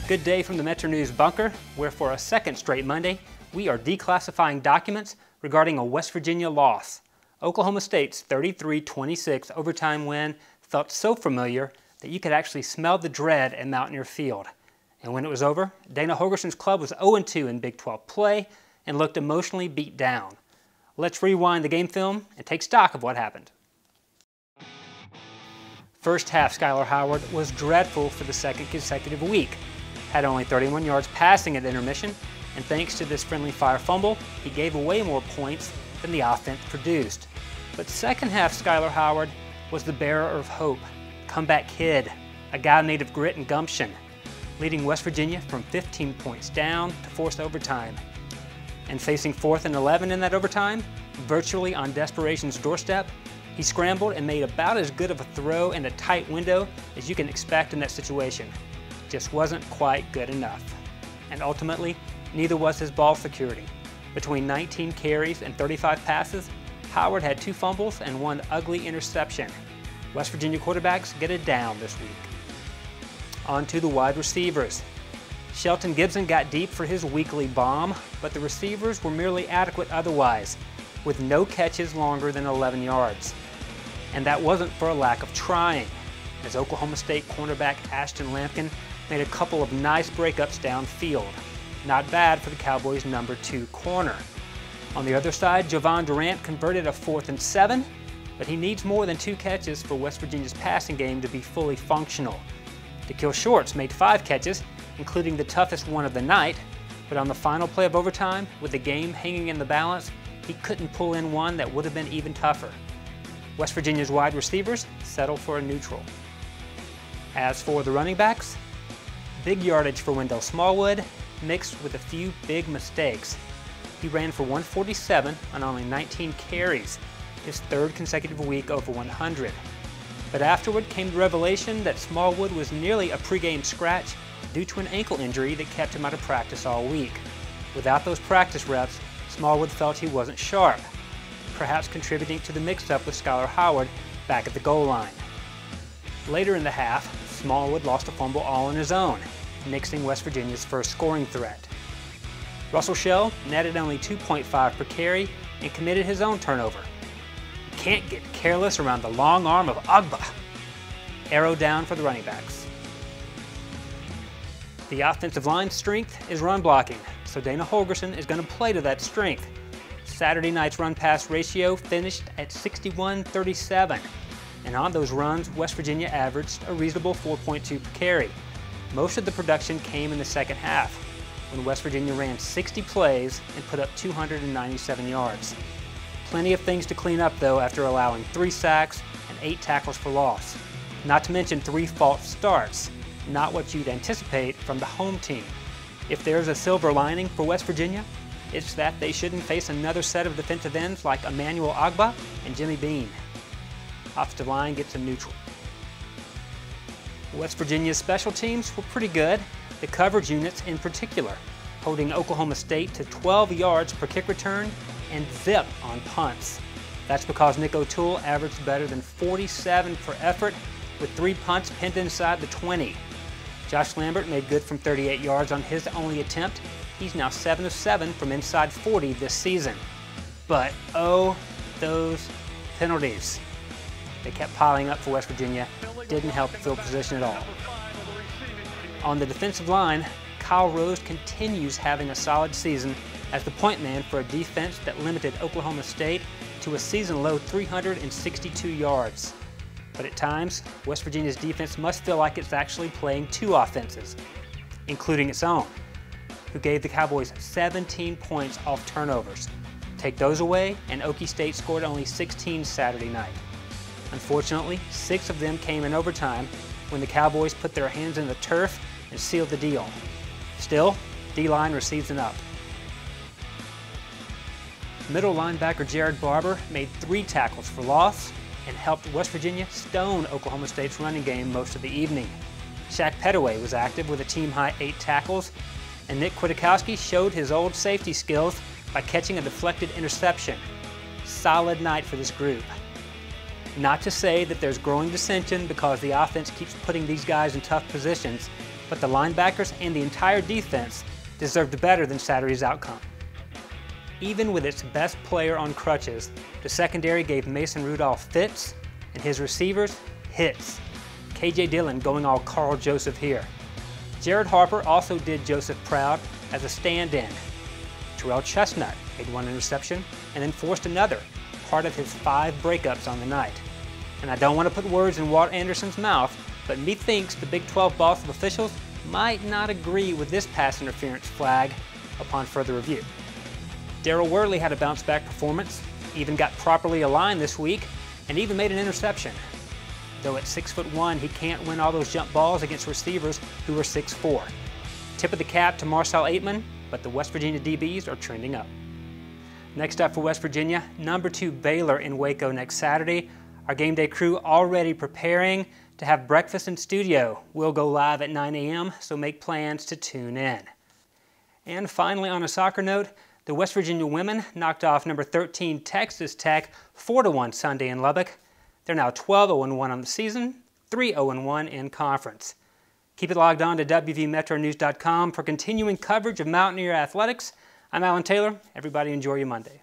Good day from the Metro News bunker, where for a second straight Monday, we are declassifying documents regarding a West Virginia loss. Oklahoma State's 33-26 overtime win felt so familiar that you could actually smell the dread at Mountaineer Field. And when it was over, Dana Holgerson's club was 0-2 in Big 12 play and looked emotionally beat down. Let's rewind the game film and take stock of what happened. First half, Skylar Howard was dreadful for the second consecutive week. Had only 31 yards passing at intermission, and thanks to this friendly fire fumble, he gave away more points than the offense produced. But second half, Skylar Howard was the bearer of hope, comeback kid, a guy made of grit and gumption, leading West Virginia from 15 points down to forced overtime. And facing 4th and 11 in that overtime, virtually on desperation's doorstep, he scrambled and made about as good of a throw in a tight window as you can expect in that situation. Just wasn't quite good enough. And ultimately, neither was his ball security. Between 19 carries and 35 passes, Howard had 2 fumbles and 1 ugly interception. West Virginia quarterbacks get it down this week. On to the wide receivers. Shelton Gibson got deep for his weekly bomb, but the receivers were merely adequate otherwise, with no catches longer than 11 yards. And that wasn't for a lack of trying, as Oklahoma State cornerback Ashton Lampkin made a couple of nice breakups downfield. Not bad for the Cowboys' number 2 corner. On the other side, Javon Durant converted a 4th and 7, but he needs more than 2 catches for West Virginia's passing game to be fully functional. Da'Kel Shorts made 5 catches, including the toughest one of the night, but on the final play of overtime, with the game hanging in the balance, he couldn't pull in one that would have been even tougher. West Virginia's wide receivers settled for a neutral. As for the running backs, big yardage for Wendell Smallwood, mixed with a few big mistakes. He ran for 147 on only 19 carries, his 3rd consecutive week over 100. But afterward came the revelation that Smallwood was nearly a pregame scratch due to an ankle injury that kept him out of practice all week. Without those practice reps, Smallwood felt he wasn't sharp, perhaps contributing to the mix-up with Skylar Howard back at the goal line. Later in the half, Smallwood lost a fumble all on his own, nixing West Virginia's first scoring threat. Russell Shell netted only 2.5 per carry and committed his own turnover. You can't get careless around the long arm of Agba. Arrow down for the running backs. The offensive line's strength is run blocking, so Dana Holgerson is going to play to that strength. Saturday night's run-pass ratio finished at 61-37. And on those runs, West Virginia averaged a reasonable 4.2 per carry. Most of the production came in the second half, when West Virginia ran 60 plays and put up 297 yards. Plenty of things to clean up, though, after allowing 3 sacks and 8 tackles for loss. Not to mention 3 false starts, not what you'd anticipate from the home team. If there's a silver lining for West Virginia, it's that they shouldn't face another set of defensive ends like Emmanuel Agba and Jimmy Bean. Offensive line gets a neutral. West Virginia's special teams were pretty good, the coverage units in particular, holding Oklahoma State to 12 yards per kick return and zip on punts. That's because Nick O'Toole averaged better than 47 per effort, with 3 punts pinned inside the 20. Josh Lambert made good from 38 yards on his only attempt. He's now 7 of 7 from inside 40 this season. But oh, those penalties. They kept piling up for West Virginia, didn't help the field position at all. On the defensive line, Kyle Rose continues having a solid season as the point man for a defense that limited Oklahoma State to a season-low 362 yards. But at times, West Virginia's defense must feel like it's actually playing 2 offenses, including its own, who gave the Cowboys 17 points off turnovers. Take those away, and Okie State scored only 16 Saturday night. Unfortunately, 6 of them came in overtime when the Cowboys put their hands in the turf and sealed the deal. Still, D-line receives an up. Middle linebacker Jared Barber made 3 tackles for loss and helped West Virginia stone Oklahoma State's running game most of the evening. Shaq Pettaway was active with a team-high 8 tackles, and Nick Kwiatkowski showed his old safety skills by catching a deflected interception. Solid night for this group. Not to say that there's growing dissension because the offense keeps putting these guys in tough positions, but the linebackers and the entire defense deserved better than Saturday's outcome. Even with its best player on crutches, the secondary gave Mason Rudolph fits and his receivers hits. KJ Dillon going all Carl Joseph here. Jared Harper also did Joseph proud as a stand-in. Terrell Chestnut made one interception and then forced another, part of his 5 breakups on the night. And I don't want to put words in Walt Anderson's mouth, but methinks the Big 12 boss of officials might not agree with this pass interference flag upon further review. Darrell Worley had a bounce-back performance, even got properly aligned this week, and even made an interception. Though at 6'1", he can't win all those jump balls against receivers who are 6'4". Tip of the cap to Marcel Aitman, but the West Virginia DBs are trending up. Next up for West Virginia, number 2 Baylor in Waco next Saturday. Our game day crew already preparing to have breakfast in studio. We'll go live at 9 a.m., so make plans to tune in. And finally, on a soccer note, the West Virginia women knocked off number 13 Texas Tech 4-1 Sunday in Lubbock. They're now 12-0-1 on the season, 3-0-1 in conference. Keep it logged on to WVMetroNews.com for continuing coverage of Mountaineer athletics. I'm Allan Taylor. Everybody enjoy your Monday.